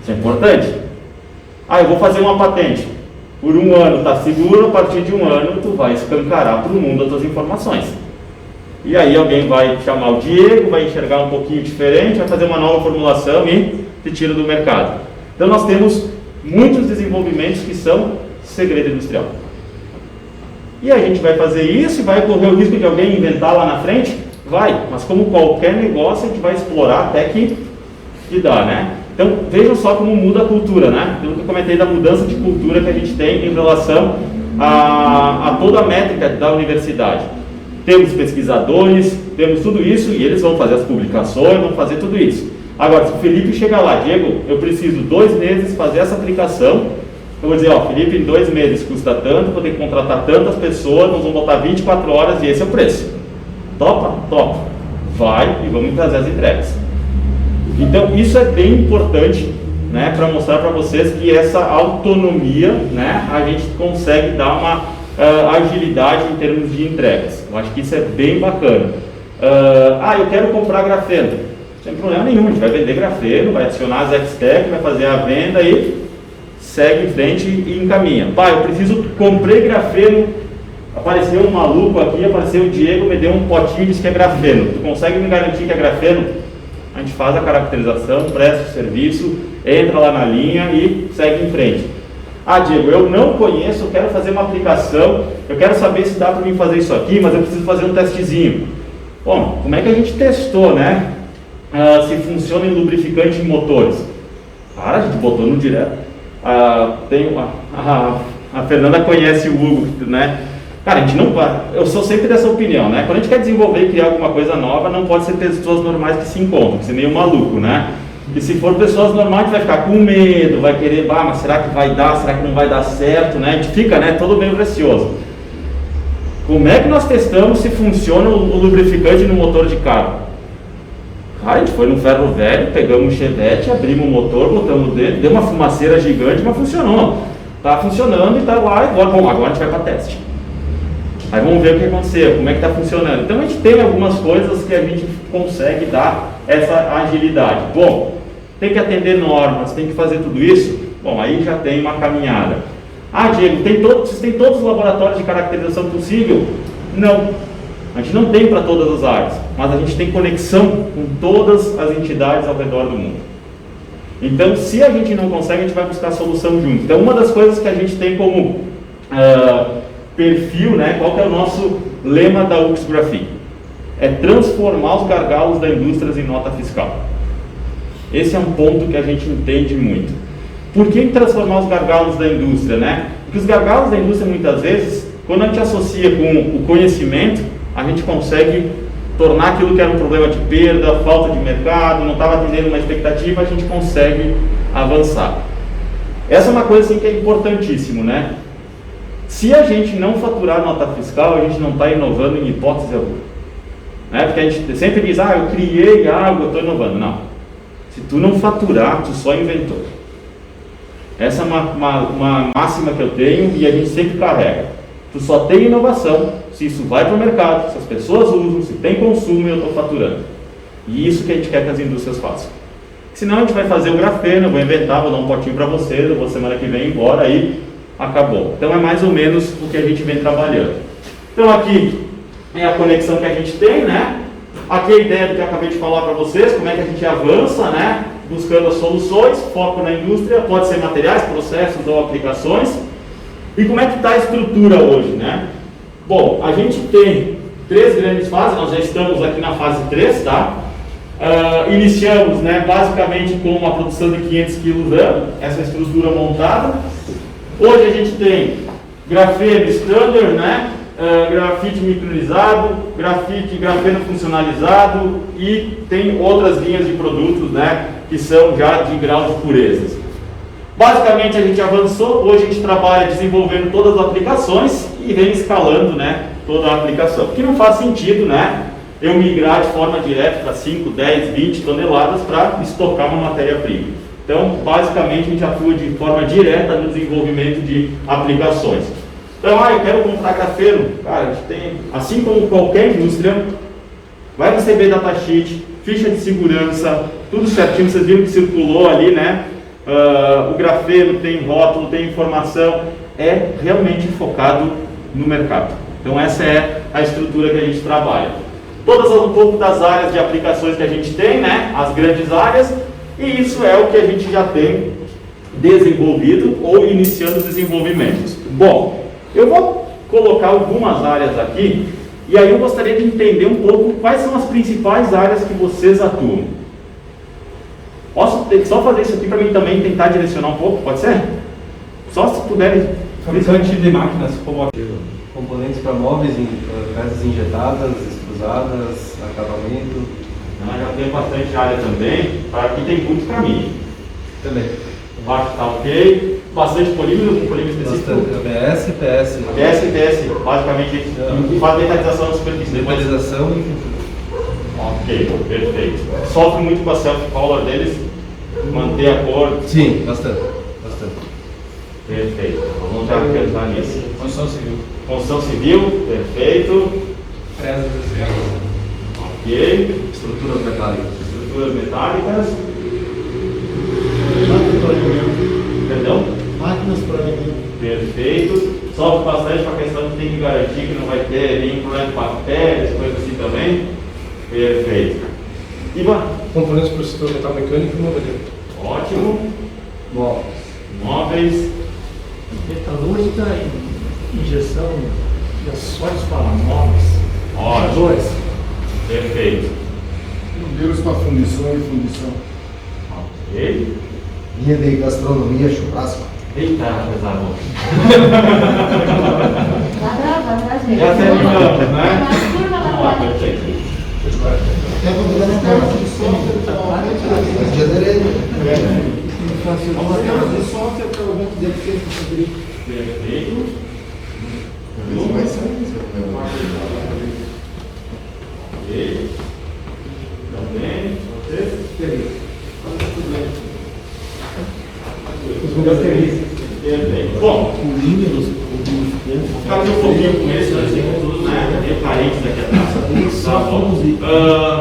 Isso é importante. Eu vou fazer uma patente. Por um ano está seguro, a partir de um ano tu vai escancarar para o mundo as tuas informações. E aí alguém vai chamar o Diego, vai enxergar um pouquinho diferente, vai fazer uma nova formulação e te tira do mercado. Então nós temos muitos desenvolvimentos que são segredo industrial. E a gente vai fazer isso e vai correr o risco de alguém inventar lá na frente? Vai, mas como qualquer negócio a gente vai explorar até que dá, né? Então vejam só como muda a cultura, né? Pelo que eu comentei da mudança de cultura que a gente tem em relação a toda a métrica da universidade. Temos pesquisadores, temos tudo isso e eles vão fazer as publicações, vão fazer tudo isso. Agora, se o Felipe chegar lá, Diego, eu preciso 2 meses fazer essa aplicação, eu vou dizer, Felipe, em 2 meses custa tanto, vou ter que contratar tantas pessoas, nós vamos botar 24 horas e esse é o preço. Topa? Topa. Vai e vamos fazer as entregas. Então, isso é bem importante, né, para mostrar para vocês que essa autonomia, né, a gente consegue dar uma agilidade em termos de entregas. Eu acho que isso é bem bacana. Eu quero comprar grafeno. Sem problema nenhum, a gente vai vender grafeno, vai adicionar as X-Tech, vai fazer a venda e segue em frente e encaminha. Comprei grafeno, apareceu um maluco aqui, apareceu o Diego, me deu um potinho e disse que é grafeno. Tu consegue me garantir que é grafeno? A gente faz a caracterização, presta o serviço, entra lá na linha e segue em frente. Diego, eu não conheço, eu quero fazer uma aplicação, eu quero saber se dá para mim fazer isso aqui, mas eu preciso fazer um testezinho. Bom, como é que a gente testou, né? Se funciona em lubrificante em motores. A gente botou no direto. A Fernanda conhece o Hugo, né? Cara, a gente não pode. Eu sou sempre dessa opinião, né? Quando a gente quer desenvolver e criar alguma coisa nova, não pode ser pessoas normais que se encontram, que ser meio maluco, né? E se for pessoas normais, a gente vai ficar com medo, vai querer, mas será que vai dar, será que não vai dar certo, né? A gente fica, né, todo meio receoso. Como é que nós testamos se funciona o lubrificante no motor de carro? A gente foi no ferro velho, pegamos um Chevette, abrimos o motor, botamos dentro, deu uma fumaceira gigante, mas funcionou. Tá funcionando e tá lá, agora a gente vai para teste. Aí vamos ver o que aconteceu, como é que está funcionando. Então a gente tem algumas coisas que a gente consegue dar essa agilidade. Bom, tem que atender normas, tem que fazer tudo isso. Bom, aí já tem uma caminhada. Diego, vocês têm todos os laboratórios de caracterização possível? Não. A gente não tem para todas as áreas, mas a gente tem conexão com todas as entidades ao redor do mundo. Então, se a gente não consegue, a gente vai buscar a solução junto. Então, uma das coisas que a gente tem como perfil, né, qual que é o nosso lema da UX Graphin? É transformar os gargalos da indústria em nota fiscal. Esse é um ponto que a gente entende muito. Por que transformar os gargalos da indústria, né? Porque os gargalos da indústria, muitas vezes, quando a gente associa com o conhecimento, a gente consegue tornar aquilo que era um problema de perda, falta de mercado, não estava atendendo uma expectativa, a gente consegue avançar. Essa é uma coisa assim, que é importantíssimo, né? Se a gente não faturar nota fiscal, a gente não está inovando em hipótese alguma. Né? Porque a gente sempre diz, eu criei algo, eu estou inovando. Não. Se tu não faturar, tu só inventou. Essa é uma máxima que eu tenho e a gente sempre carrega. Tu só tem inovação se isso vai para o mercado, se as pessoas usam, se tem consumo e eu estou faturando. E isso que a gente quer que as indústrias façam. Senão a gente vai fazer o grafeno, eu vou inventar, vou dar um potinho para vocês, eu vou semana que vem embora, aí acabou. Então é mais ou menos o que a gente vem trabalhando. Então aqui é a conexão que a gente tem, né? Aqui a ideia do que eu acabei de falar para vocês, como é que a gente avança, né? Buscando as soluções, foco na indústria, pode ser materiais, processos ou aplicações. E como é que está a estrutura hoje, né? Bom, a gente tem 3 grandes fases, nós já estamos aqui na fase 3, tá? Iniciamos, né, basicamente com uma produção de 500 kg ano, essa estrutura montada. Hoje a gente tem grafeno standard, né? Grafite micronizado, grafeno funcionalizado e tem outras linhas de produtos, né, que são já de grau de purezas. Basicamente a gente avançou, hoje a gente trabalha desenvolvendo todas as aplicações e vem escalando, né, toda a aplicação. Porque não faz sentido, né, eu migrar de forma direta para 5, 10, 20 toneladas para estocar uma matéria-prima. Então, basicamente a gente atua de forma direta no desenvolvimento de aplicações. Então, eu quero comprar grafeno, cara, a gente tem, assim como qualquer indústria, vai receber datasheet, ficha de segurança, tudo certinho, vocês viram que circulou ali, né? O grafeno tem rótulo, tem informação, é realmente focado no mercado. Então, essa é a estrutura que a gente trabalha. Todas um pouco das áreas de aplicações que a gente tem, né? As grandes áreas, e isso é o que a gente já tem desenvolvido ou iniciando os desenvolvimentos. Bom, eu vou colocar algumas áreas aqui e aí eu gostaria de entender um pouco quais são as principais áreas que vocês atuam. Posso só fazer isso aqui para mim também tentar direcionar um pouco, pode ser? Só se puderem. Fabricante de máquinas como componentes para móveis, peças injetadas, extrusadas, acabamento. Já tem bastante área também, aqui tem muito caminho. Também. Embaixo está ok. Bastante polímero, polímero específico. ABS, PS. ABS e PS, basicamente, e faz metalização da superfície. Metalização e... Ok, perfeito. Sofre muito com a self-color deles, manter a cor. Sim, bastante. Perfeito, vamos já pensar nisso. Construção civil. Construção civil, perfeito. Presas desviadas. Ok. Estruturas metálicas. Estruturas metálicas. Perdão? Máquinas para alimento. Perfeito. Sofre bastante com a questão que tem que garantir que não vai ter nenhum problema de papéis, coisas assim também. Perfeito. Ivan? Componentes para o setor metal mecânico e moveleiro. Ótimo. Móveis. Metalúrgica e injeção de ações para móveis. Ótimo. Perfeito. Modelos para fundição e fundição. Ok. Linha de gastronomia, churrasco. Eita, pesado. Vai, gente. Já terminamos, né? Turma lá fora. Perfeito. Até quando nós temos de aderente. de software para o banco de defesa para poder. Perfeito. Isso vai ser. Ok. Também. Você? Perfeito. Bom, vou ficar aqui um pouquinho com esse, nós temos tudo, né? Meio carente daqui atrás. Tá bom.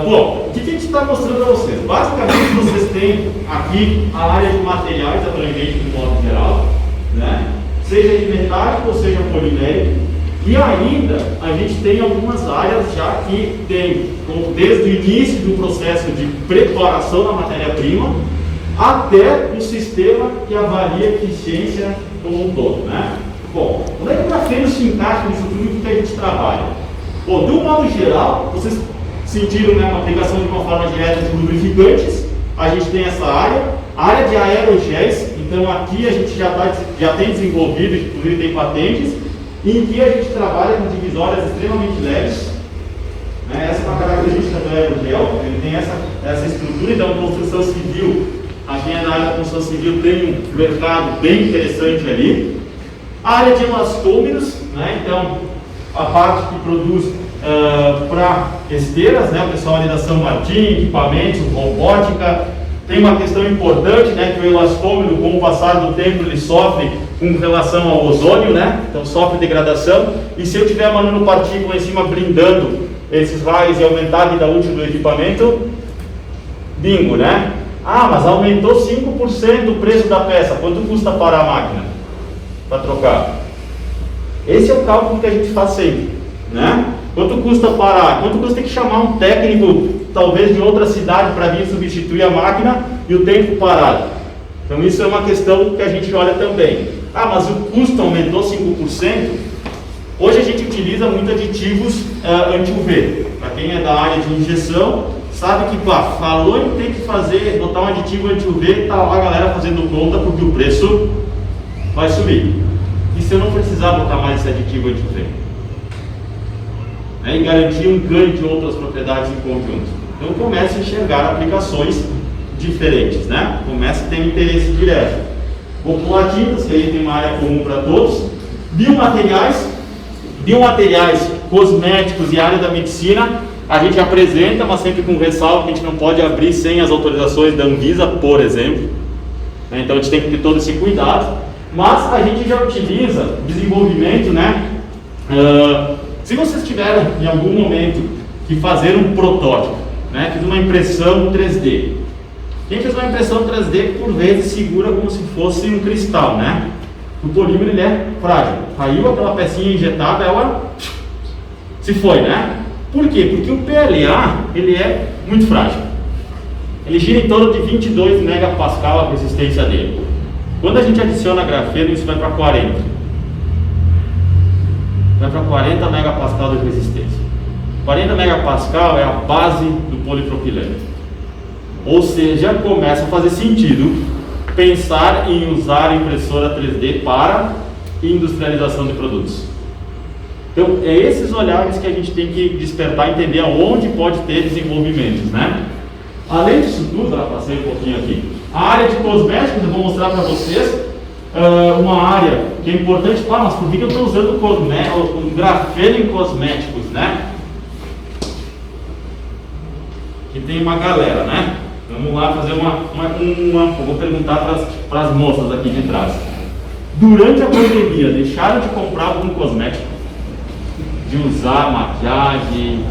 Bom, o que a gente está mostrando para vocês? Basicamente, vocês têm aqui a área de materiais abrangente de modo geral, né? Seja de metálico ou seja polimérico. E ainda a gente tem algumas áreas já que tem, desde o início do processo de preparação da matéria-prima até o sistema que avalia a eficiência como um todo, né? Bom, onde é que o grafeno se encaixa nisso tudo que a gente trabalha? Bom, de um modo geral, vocês sentiram, né, uma aplicação de uma forma direta de lubrificantes, a gente tem essa área, a área de aerogéis, então aqui a gente já tem desenvolvido, inclusive tem patentes, em que a gente trabalha com divisórias extremamente leves, né? Essa é uma característica do aerogel, ele tem essa estrutura, então construção civil, aqui na área da construção civil tem um mercado bem interessante ali. A área de elastômeros, né? Então a parte que produz para esteiras, né? O pessoal ali da São Martim, equipamentos, robótica. Tem uma questão importante, né? Que o elastômero, com o passar do tempo, ele sofre com relação ao ozônio, né? Então sofre degradação. E se eu tiver uma nanopartícula em cima blindando esses raios e aumentar a vida útil do equipamento, bingo, né? Ah, mas aumentou 5% o preço da peça. Quanto custa parar a máquina para trocar? Esse é o cálculo que a gente faz sempre, né? Quanto custa parar? Quanto custa ter que chamar um técnico, talvez de outra cidade, para vir substituir a máquina e o tempo parado? Então isso é uma questão que a gente olha também. Ah, mas o custo aumentou 5%? Hoje a gente utiliza muito aditivos anti-UV. Para quem é da área de injeção, sabe que falou em ter que botar um aditivo anti-UV, tá lá a galera fazendo conta porque o preço vai subir. E se eu não precisar botar mais esse aditivo anti-UV? E garantir um ganho de outras propriedades em conjunto. Então começa a enxergar aplicações diferentes, né? Começa a ter um interesse direto. Popular tintas, que aí tem uma área comum para todos. Biomateriais, cosméticos e área da medicina, a gente apresenta, mas sempre com ressalva que a gente não pode abrir sem as autorizações da Anvisa, por exemplo. Então a gente tem que ter todo esse cuidado. Mas a gente já utiliza desenvolvimento, né? Se vocês tiveram em algum momento que fazer um protótipo, né? Fiz uma impressão 3D. Quem fez uma impressão 3D, por vezes, segura como se fosse um cristal, né? O polímero ele é frágil. Caiu aquela pecinha injetada, ela se foi, né? Por quê? Porque o PLA ele é muito frágil. Ele gira em torno de 22 megapascal a resistência dele. Quando a gente adiciona grafeno, isso vai para 40. Vai para 40 megapascal de resistência. 40 megapascal é a base do polipropileno. Ou seja, começa a fazer sentido pensar em usar a impressora 3D para industrialização de produtos. Então, é esses olhares que a gente tem que despertar e entender aonde pode ter desenvolvimentos, né? Além disso tudo, eu passei um pouquinho aqui. A área de cosméticos, eu vou mostrar para vocês uma área que é importante. Mas por que eu estou usando o grafeno em cosméticos, né? Que tem uma galera, né? Vamos lá fazer eu vou perguntar para as moças aqui de trás. Durante a pandemia, deixaram de comprar algum cosmético? De usar maquiagem,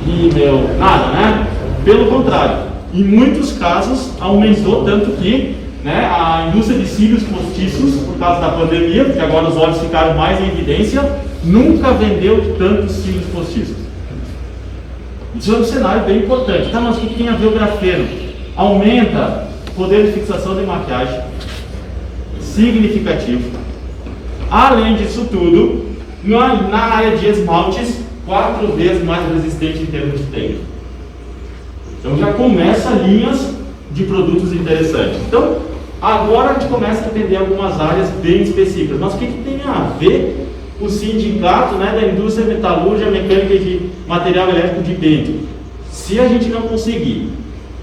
rímel, nada, né? Pelo contrário, em muitos casos aumentou tanto que, né, a indústria de cílios postiços, por causa da pandemia, porque agora os olhos ficaram mais em evidência, nunca vendeu tantos cílios postiços. Isso é um cenário bem importante. Tá, mas o que tem a ver o grafeno? Aumenta o poder de fixação de maquiagem significativo. Além disso tudo, na área de esmaltes, 4 vezes mais resistente em termos de tempo. Então já começa linhas de produtos interessantes. Então agora a gente começa a entender algumas áreas bem específicas. Mas o que tem a ver o sindicato, né, da indústria metalúrgica, mecânica e de material elétrico de dentro? Se a gente não conseguir,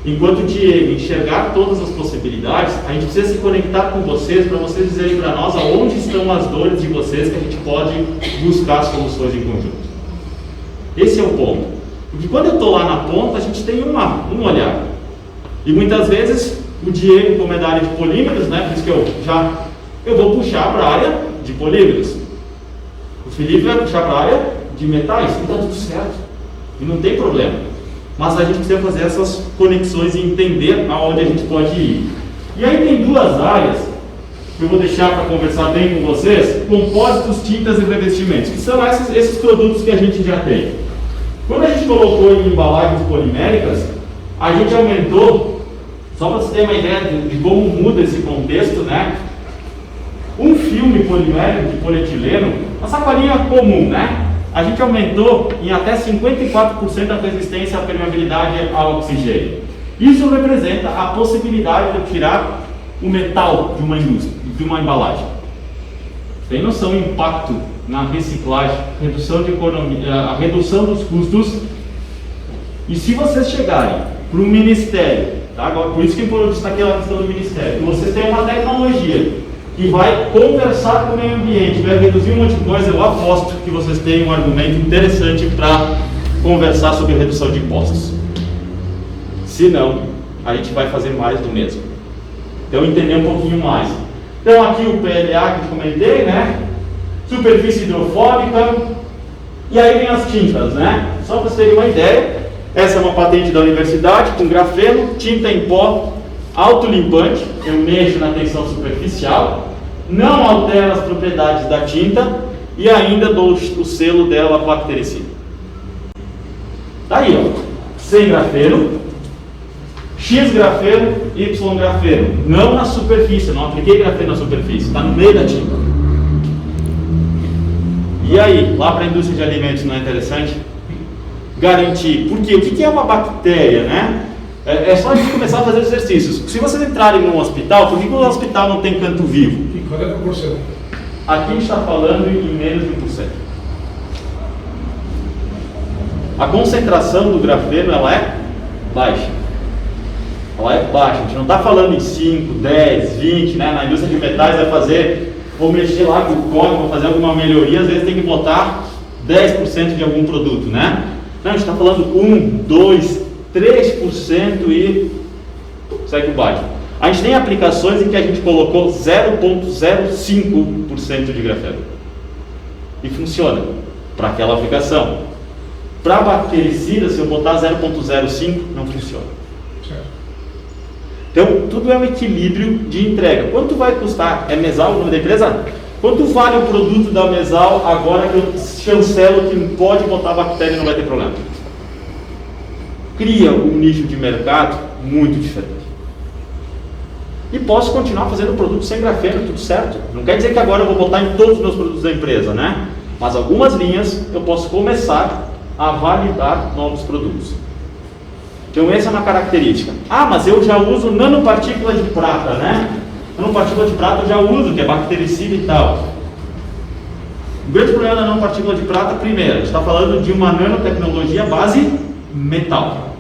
enquanto Diego, enxergar todas as possibilidades, a gente precisa se conectar com vocês para vocês dizerem para nós aonde estão as dores de vocês que a gente pode buscar soluções em conjunto. Esse é o ponto. Porque quando eu estou lá na ponta, a gente tem um olhar. E muitas vezes o Diego, como é da área de polímeros, né, por isso que eu vou puxar para a área de polímeros. O Felipe vai puxar para a área de metais, e está tudo certo. E não tem problema. Mas a gente precisa fazer essas conexões e entender aonde a gente pode ir. E aí tem duas áreas que eu vou deixar para conversar bem com vocês: compósitos, tintas e revestimentos, que são esses produtos que a gente já tem. Quando a gente colocou em embalagens poliméricas, a gente aumentou, só para vocês terem uma ideia de como muda esse contexto, né? Um filme polimérico de polietileno, uma sacolinha comum, né? A gente aumentou em até 54% a resistência à permeabilidade ao oxigênio. Isso representa a possibilidade de eu tirar o metal de uma indústria, de uma embalagem. Tem noção do impacto na reciclagem, redução de economia, a redução dos custos? E se vocês chegarem para o Ministério, tá? Agora, por isso que eu destaquei a questão do Ministério, que vocês têm uma tecnologia que vai conversar com o meio ambiente, vai reduzir um monte de coisa, eu aposto que vocês têm um argumento interessante para conversar sobre redução de impostos. Se não, a gente vai fazer mais do mesmo. Então, entender um pouquinho mais. Então, aqui o PLA que eu comentei, né? Superfície hidrofóbica. E aí vem as tintas, né? Só para vocês terem uma ideia, essa é uma patente da universidade com grafeno, tinta em pó, autolimpante, eu mexo na tensão superficial, não altera as propriedades da tinta e ainda dou o selo dela bactericida. Tá aí, ó. 100 grafeno, X grafeno, Y grafeno. Não na superfície, não apliquei grafeno na superfície, está no meio da tinta. E aí, lá para a indústria de alimentos não é interessante? Garantir. Por quê? O que é uma bactéria, né? É só a gente começar a fazer exercícios. Se vocês entrarem num hospital, por que o hospital não tem canto vivo? E qual é a proporção? Aqui a gente está falando em menos de 1%. A concentração do grafeno, ela é baixa. Ela é baixa. A gente não está falando em 5, 10, 20, né? Na indústria de metais vai fazer, vou mexer lá com o código, vou fazer alguma melhoria, às vezes tem que botar 10% de algum produto, né? Não, a gente está falando 1, 2, 3% e segue o baixo. A gente tem aplicações em que a gente colocou 0,05% de grafeno. E funciona para aquela aplicação. Para bactericida, se eu botar 0,05, não funciona. Certo. Então, tudo é um equilíbrio de entrega. Quanto vai custar? É Mesal o nome da empresa? Quanto vale o produto da Mesal agora que eu chancelo que pode botar bactéria e não vai ter problema? Cria um nicho de mercado muito diferente. E posso continuar fazendo produto sem grafeno, tudo certo. Não quer dizer que agora eu vou botar em todos os meus produtos da empresa, né? Mas algumas linhas eu posso começar a validar novos produtos. Então essa é uma característica. Ah, mas eu já uso nanopartícula de prata, né? Nanopartícula de prata eu já uso, que é bactericida e tal. O grande problema da nanopartícula de prata, primeiro, a gente está falando de uma nanotecnologia base metal.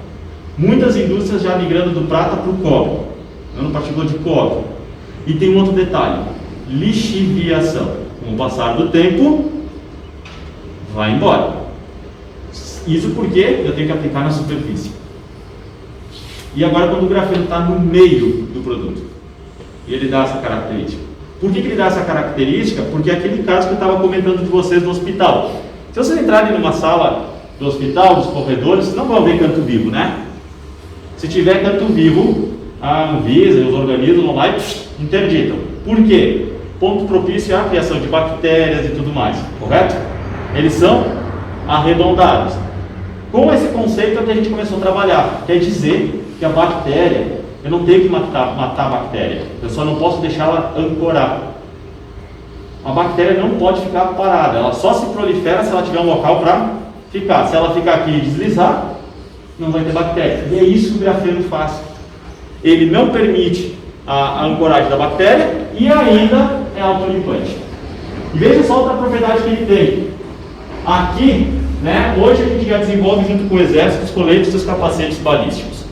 Muitas indústrias já migrando do prata para o cobre, nanopartícula de cobre. E tem um outro detalhe, lixiviação. Com o passar do tempo, vai embora. Isso porque eu tenho que aplicar na superfície. E agora quando o grafeno está no meio do produto, e ele dá essa característica. Por que ele dá essa característica? Porque é aquele caso que eu estava comentando de vocês no hospital. Se vocês entrarem numa sala do hospital, dos corredores, vocês não vão ver canto vivo, né? Se tiver canto vivo, a Anvisa e os organismos vão lá e interditam. Por quê? Ponto propício à criação de bactérias e tudo mais, correto? Eles são arredondados. Com esse conceito é que a gente começou a trabalhar. Quer dizer que a bactéria, eu não tenho que matar a bactéria, eu só não posso deixá-la ancorar. A bactéria não pode ficar parada, ela só se prolifera se ela tiver um local para ficar. Se ela ficar aqui e deslizar, não vai ter bactéria. E é isso que o grafeno faz. Ele não permite a ancoragem da bactéria e ainda é autolimpante. E veja só outra propriedade que ele tem. Aqui, né, hoje a gente já desenvolve junto com o exército os coletes e os capacetes balísticos.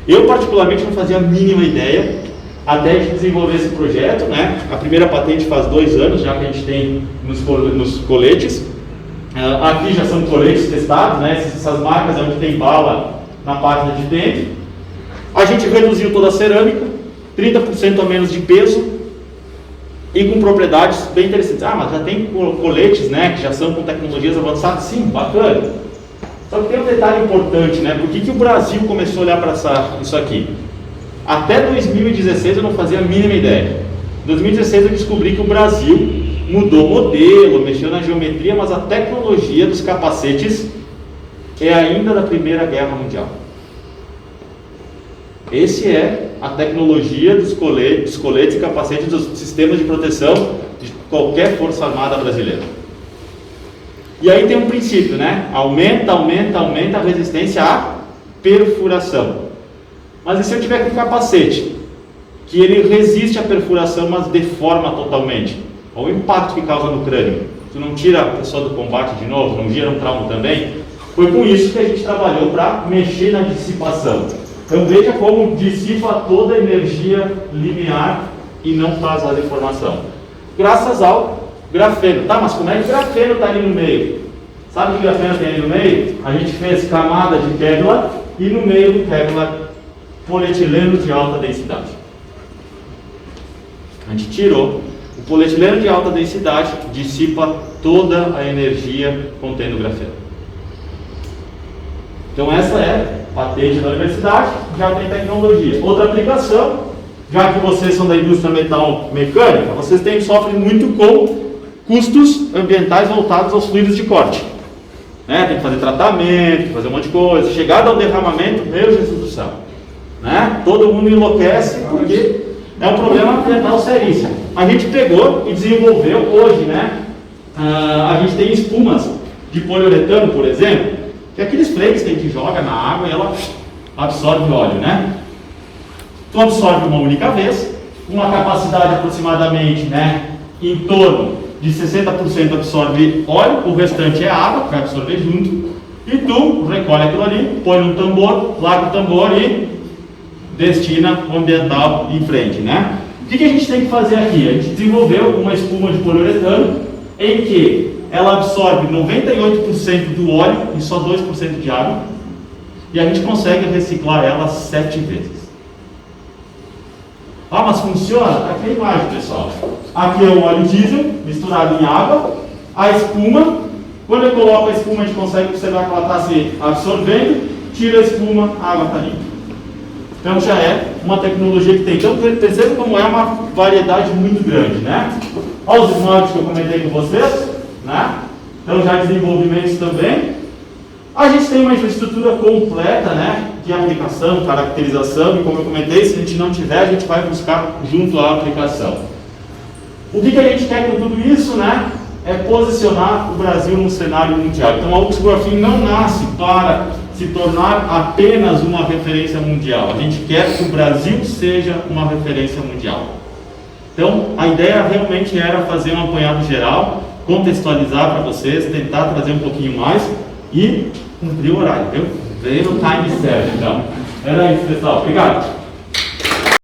Eu particularmente não fazia a mínima ideia até a gente desenvolver esse projeto, né? A primeira patente faz 2 anos já que a gente tem nos coletes. Aqui já são coletes testados, né? Essas marcas onde tem bala na página de dentro. A gente reduziu toda a cerâmica, 30% a menos de peso e com propriedades bem interessantes. Ah, mas já tem coletes, né, que já são com tecnologias avançadas? Sim, bacana. Só que tem um detalhe importante, né? Por que o Brasil começou a olhar para isso aqui? Até 2016 eu não fazia a mínima ideia. Em 2016 eu descobri que o Brasil mudou o modelo, mexeu na geometria, mas a tecnologia dos capacetes é ainda da Primeira Guerra Mundial. Esse é a tecnologia dos coletes e capacetes dos sistemas de proteção de qualquer força armada brasileira. E aí tem um princípio, né? Aumenta a resistência à perfuração. Mas e se eu tiver com um capacete que ele resiste à perfuração, mas deforma totalmente? Olha o impacto que causa no crânio. Tu não tira a pessoa do combate de novo, não gera um trauma também? Foi com isso que a gente trabalhou para mexer na dissipação. Então veja como dissipa toda a energia linear e não faz a deformação. Graças ao grafeno. Tá, mas como é que o grafeno está ali no meio? Sabe o que o grafeno tem ali no meio? A gente fez camada de Kevlar e no meio do Kevlar polietileno de alta densidade. A gente tirou. O polietileno de alta densidade dissipa toda a energia contendo o grafeno. Então essa é a patente da universidade, já tem tecnologia. Outra aplicação, já que vocês são da indústria metal mecânica, vocês sofrem muito com custos ambientais voltados aos fluidos de corte. né? Tem que fazer tratamento, tem que fazer um monte de coisa. Chegada ao derramamento, meu Jesus do céu, né? Todo mundo enlouquece porque é um problema ambiental seríssimo. A gente pegou e desenvolveu hoje, né? A gente tem espumas de poliuretano, por exemplo, que é aqueles flakes que a gente joga na água e ela absorve óleo, né? Tu absorve uma única vez, uma capacidade aproximadamente, né, em torno de 60% absorve óleo, o restante é água, que vai absorver junto, e tu recolhe aquilo ali, põe num tambor, larga o tambor e destina o ambiental em frente, né? O que a gente tem que fazer aqui? A gente desenvolveu uma espuma de poliuretano em que ela absorve 98% do óleo e só 2% de água, e a gente consegue reciclar ela 7 vezes. Ah, mas funciona? Aqui é a imagem, pessoal. Aqui é o óleo diesel misturado em água, a espuma. Quando eu coloco a espuma, a gente consegue observar que ela está se absorvendo, tira a espuma, a água está limpa. Então já é uma tecnologia que tem. Então perceba como é uma variedade muito grande, né? Olha os esmaltes que eu comentei com vocês, né? Então já desenvolvimentos também. A gente tem uma infraestrutura completa, né, de aplicação, caracterização, e como eu comentei, se a gente não tiver, a gente vai buscar junto à aplicação. O que a gente quer com tudo isso, né, é posicionar o Brasil no cenário mundial. Então a Ux Grafene não nasce para se tornar apenas uma referência mundial. A gente quer que o Brasil seja uma referência mundial. Então a ideia realmente era fazer um apanhado geral, contextualizar para vocês, tentar trazer um pouquinho mais e cumprir o horário, viu? Veio no time certo, então. Era isso, pessoal. Obrigado.